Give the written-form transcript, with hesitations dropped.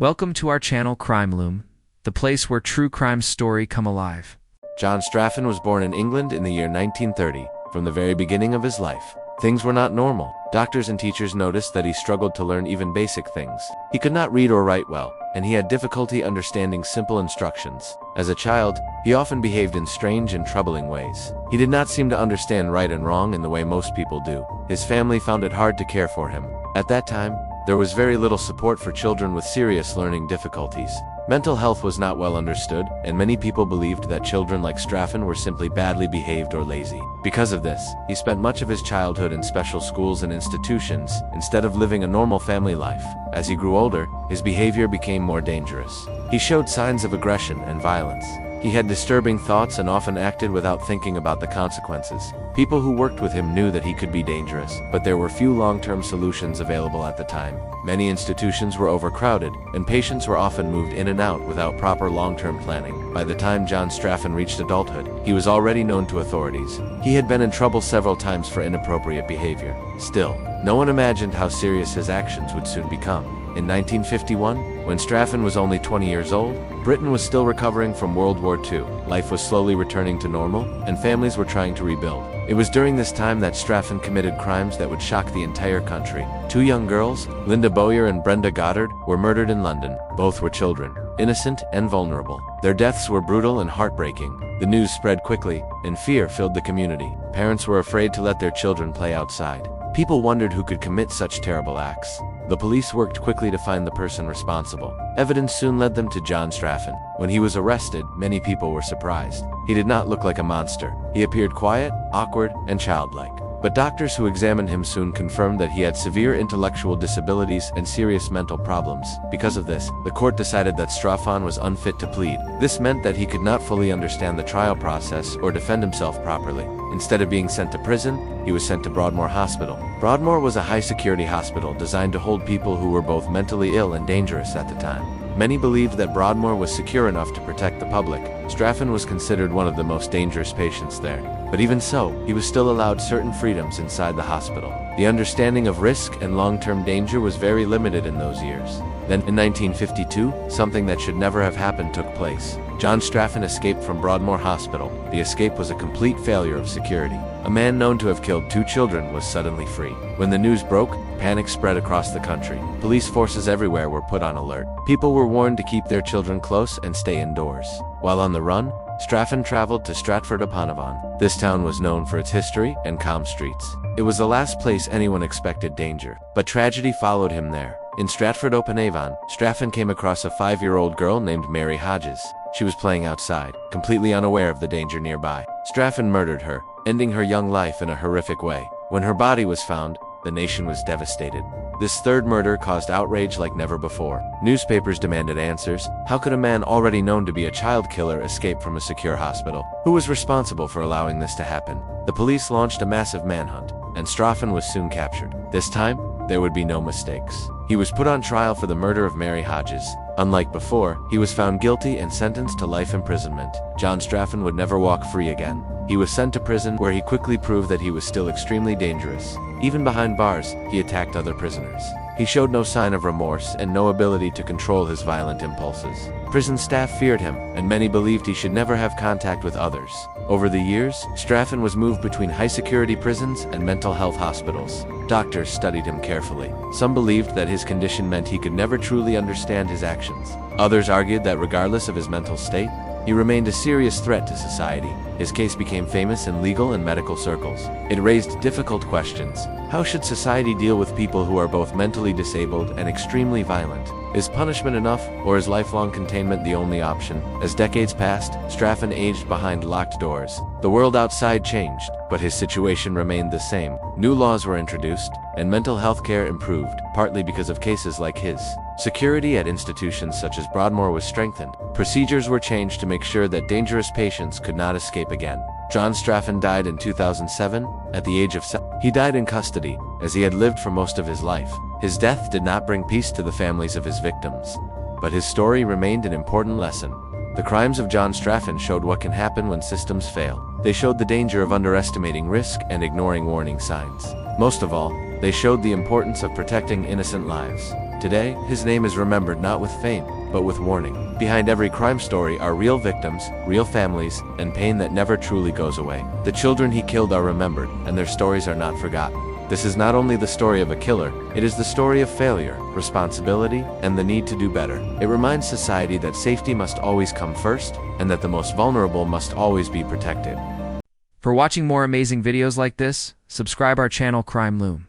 Welcome to our channel Crime Loom, the place where true crime stories come alive. John Straffen was born in England in the year 1930. From the very beginning of his life, things were not normal. Doctors and teachers noticed that he struggled to learn even basic things. He could not read or write well, and he had difficulty understanding simple instructions. As a child, he often behaved in strange and troubling ways. He did not seem to understand right and wrong in the way most people do. His family found it hard to care for him. At that time, there was very little support for children with serious learning difficulties. Mental health was not well understood, and many people believed that children like Straffen were simply badly behaved or lazy. Because of this, he spent much of his childhood in special schools and institutions, instead of living a normal family life. As he grew older, his behavior became more dangerous. He showed signs of aggression and violence. He had disturbing thoughts and often acted without thinking about the consequences. People who worked with him knew that he could be dangerous, but there were few long-term solutions available at the time. Many institutions were overcrowded, and patients were often moved in and out without proper long-term planning. By the time John Straffen reached adulthood, he was already known to authorities. He had been in trouble several times for inappropriate behavior. Still, no one imagined how serious his actions would soon become. In 1951, when Straffen was only 20 years old, Britain was still recovering from World War II. Life was slowly returning to normal, and families were trying to rebuild. It was during this time that Straffen committed crimes that would shock the entire country. Two young girls, Linda Bowyer and Brenda Goddard, were murdered in London. Both were children, innocent and vulnerable. Their deaths were brutal and heartbreaking. The news spread quickly, and fear filled the community. Parents were afraid to let their children play outside. People wondered who could commit such terrible acts. The police worked quickly to find the person responsible. Evidence soon led them to John Straffen. When he was arrested, many people were surprised. He did not look like a monster. He appeared quiet, awkward, and childlike. But doctors who examined him soon confirmed that he had severe intellectual disabilities and serious mental problems. Because of this, the court decided that Straffen was unfit to plead. This meant that he could not fully understand the trial process or defend himself properly. Instead of being sent to prison, he was sent to Broadmoor Hospital. Broadmoor was a high-security hospital designed to hold people who were both mentally ill and dangerous at the time. Many believed that Broadmoor was secure enough to protect the public. Straffen was considered one of the most dangerous patients there. But even so, he was still allowed certain freedoms inside the hospital. The understanding of risk and long-term danger was very limited in those years. Then, in 1952, something that should never have happened took place. John Straffen escaped from Broadmoor Hospital. The escape was a complete failure of security. A man known to have killed 2 children was suddenly free. When the news broke, panic spread across the country. Police forces everywhere were put on alert. People were warned to keep their children close and stay indoors. While on the run, Straffen traveled to Stratford-upon-Avon. This town was known for its history and calm streets. It was the last place anyone expected danger, but tragedy followed him there. In Stratford-upon-Avon, Straffen came across a 5-year-old girl named Mary Hodges. She was playing outside, completely unaware of the danger nearby. Straffen murdered her, ending her young life in a horrific way. When her body was found, the nation was devastated. This third murder caused outrage like never before. Newspapers demanded answers. How could a man already known to be a child killer escape from a secure hospital? Who was responsible for allowing this to happen? The police launched a massive manhunt, and Straffen was soon captured. This time, there would be no mistakes. He was put on trial for the murder of Mary Hodges. Unlike before, he was found guilty and sentenced to life imprisonment. John Straffen would never walk free again. He was sent to prison, where he quickly proved that he was still extremely dangerous. Even behind bars, he attacked other prisoners. He showed no sign of remorse and no ability to control his violent impulses. Prison staff feared him, and many believed he should never have contact with others. Over the years, Straffen was moved between high-security prisons and mental health hospitals. Doctors studied him carefully. Some believed that his condition meant he could never truly understand his actions. Others argued that regardless of his mental state, he remained a serious threat to society. His case became famous in legal and medical circles. It raised difficult questions. How should society deal with people who are both mentally disabled and extremely violent? Is punishment enough, or is lifelong containment the only option? As decades passed, Straffen aged behind locked doors. The world outside changed, but his situation remained the same. New laws were introduced, and mental health care improved, partly because of cases like his. Security at institutions such as Broadmoor was strengthened. Procedures were changed to make sure that dangerous patients could not escape again. John Straffen died in 2007, at the age of 7. He died in custody, as he had lived for most of his life. His death did not bring peace to the families of his victims, but his story remained an important lesson. The crimes of John Straffen showed what can happen when systems fail. They showed the danger of underestimating risk and ignoring warning signs. Most of all, they showed the importance of protecting innocent lives. Today, his name is remembered not with fame, but with warning. Behind every crime story are real victims, real families, and pain that never truly goes away. The children he killed are remembered, and their stories are not forgotten. This is not only the story of a killer, it is the story of failure, responsibility, and the need to do better. It reminds society that safety must always come first, and that the most vulnerable must always be protected. For watching more amazing videos like this, subscribe our channel Crime Loom.